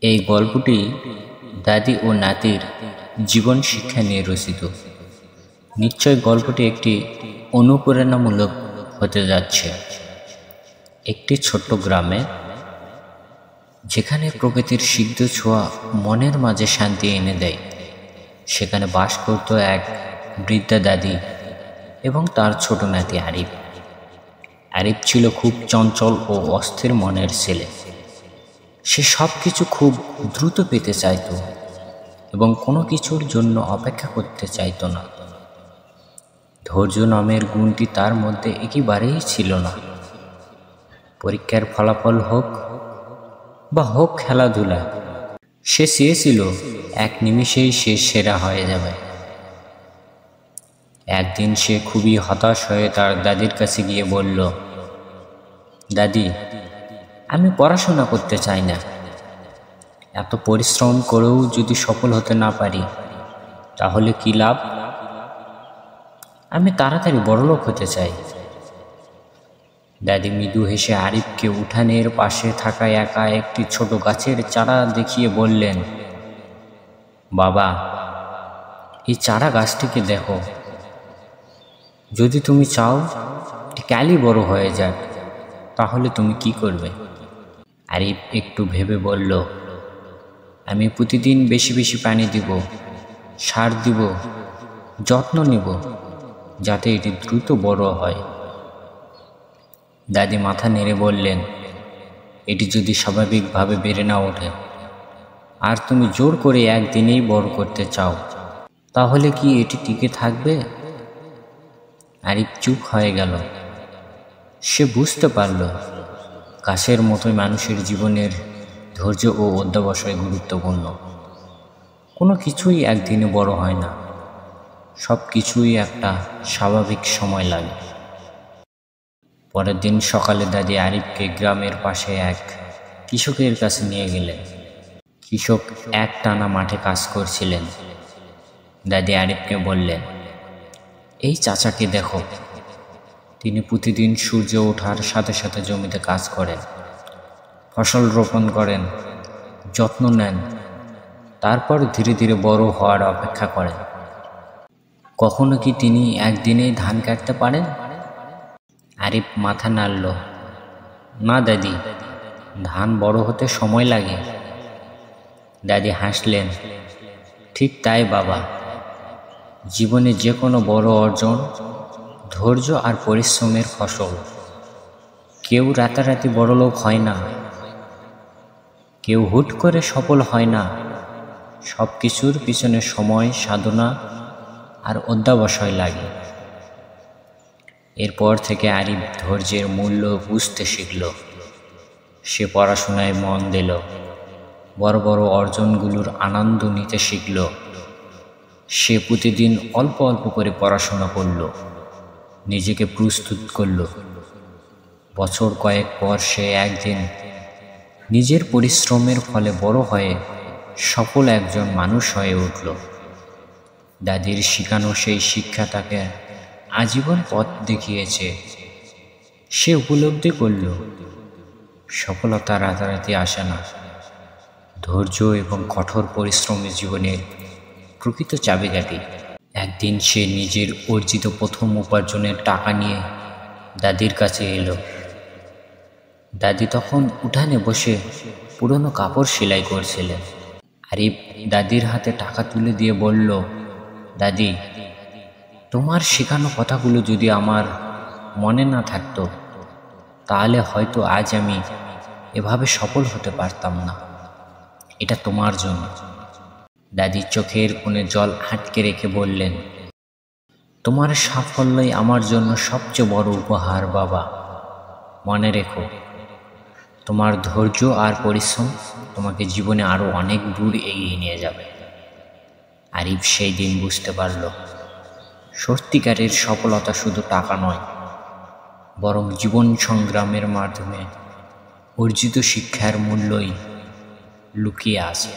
এই গল্পটি দাদি ও নাতির জীবন শিক্ষা নিয়ে রচিত। নিশ্চয় গল্পটি একটি অনুপ্রেরণামূলক হতে যাচ্ছে। একটি ছোট্ট গ্রামে, যেখানে প্রকৃতির সিদ্ধ ছোঁয়া মনের মাঝে শান্তি এনে দেয়, সেখানে বাস করত এক বৃদ্ধা দাদি এবং তার ছোট নাতি আরিফ। আরিফ ছিল খুব চঞ্চল ও অস্থির মনের ছেলে। সে সব কিছু খুব দ্রুত পেতে চাইত এবং কোনো কিছুর জন্য অপেক্ষা করতে চাইত না। ধৈর্য নামের গুণটি তার মধ্যে একেবারেই ছিল না। পরীক্ষার ফলাফল হোক বা হোক খেলাধুলা, সে চেয়েছিল এক নিমিষেই সে সেরা হয়ে যাবে। একদিন সে খুবই হতাশ হয়ে তার দাদির কাছে গিয়ে বলল, দাদি, আমি পড়াশোনা করতে চাই না। এত পরিশ্রম করেও যদি সফল হতে না পারি, তাহলে কি লাভ? আমি তাড়াতাড়ি বড়লোক হতে চাই। দাদি মৃদু হেসে আরিফকে উঠানের পাশে থাকা একা একটি ছোট গাছের চারা দেখিয়ে বললেন, বাবা, এই চারা গাছটিকে দেখো। যদি তুমি চাও কালই বড় হয়ে যাক, তাহলে তুমি কি করবে? আরিফ একটু ভেবে বলল, আমি প্রতিদিন বেশি বেশি পানি দিব, সার দিব, যত্ন নেব, যাতে এটি দ্রুত বড় হয়। দাদি মাথা নেড়ে বললেন, এটি যদি স্বাভাবিকভাবে বেড়ে না ওঠে আর তুমি জোর করে একদিনেই বড় করতে চাও, তাহলে কি এটি টিকে থাকবে? আরিফ চুপ হয়ে গেল। সে বুঝতে পারল, গাছের মতোই মানুষের জীবনের ধৈর্য ও অধ্যবসায় গুরুত্বপূর্ণ। কোনো কিছুই একদিনে বড় হয় না, সব কিছুই একটা স্বাভাবিক সময় লাগে। পরের দিন সকালে দাদি আরিফকে গ্রামের পাশে এক কৃষকের কাছে নিয়ে গেলেন। কৃষক একটানা মাঠে কাজ করছিলেন। দাদি আরিফকে বললেন, এই চাচাকে দেখো, তিনি প্রতিদিন সূর্য ওঠার সাথে সাথে জমিতে কাজ করেন, ফসল রোপণ করেন, যত্ন নেন, তারপর ধীরে ধীরে বড় হওয়ার অপেক্ষা করেন। কখনো কি তিনি একদিনেই ধান কাটতে পারেন? আরিফ মাথা নাড়ল, না দাদি, ধান বড় হতে সময় লাগে। দাদি হাসলেন, ঠিক তাই বাবা, জীবনে যে কোনো বড় অর্জন ধৈর্য আর পরিশ্রমের ফসল। কেউ রাতারাতি বড়লোক হয় না, কেউ হুট করে সফল হয় না। সব কিছুর পিছনে সময়, সাধনা আর অধ্যবসায় লাগে। এরপর থেকে আরিফ ধৈর্যের মূল্য বুঝতে শিখল। সে পড়াশোনায় মন দিল, বড় বড় অর্জনগুলোর আনন্দ নিতে শিখল। সে প্রতিদিন অল্প অল্প করে পড়াশোনা করল, নিজেকে প্রস্তুত করল। বছর কয়েক পর সে একদিন নিজের পরিশ্রমের ফলে বড় হয়ে সফল একজন মানুষ হয়ে উঠল। দাদির শেখানো সেই শিক্ষা তাকে আজীবন পথ দেখিয়েছে। সে উপলব্ধি করল, সফলতা রাতারাতি আসে না, ধৈর্য এবং কঠোর পরিশ্রমের জীবনের প্রকৃত চাবিকাঠি। একদিন সে নিজের অর্জিত প্রথম উপার্জনের টাকা নিয়ে দাদির কাছে এলো। দাদি তখন উঠানে বসে পুরনো কাপড় সেলাই করছিলেন। আরিফ দাদির হাতে টাকা তুলে দিয়ে বলল, দাদি, তোমার শেখানো কথাগুলো যদি আমার মনে না থাকতো, তাহলে হয়তো আজ আমি এভাবে সফল হতে পারতাম না। এটা তোমার জন্য। দাদি চোখের কোণে জল আটকে রেখে বললেন, তোমার সাফল্যই আমার জন্য সবচেয়ে বড় উপহার বাবা। মনে রেখো, তোমার ধৈর্য আর পরিশ্রম তোমাকে জীবনে আরও অনেক দূর এগিয়ে নিয়ে যাবে। আরিফ সেই দিন বুঝতে পারল, সত্যিকারের সফলতা শুধু টাকা নয়, বরং জীবন সংগ্রামের মাধ্যমে অর্জিত শিক্ষার মূল্যই লুকিয়ে আছে।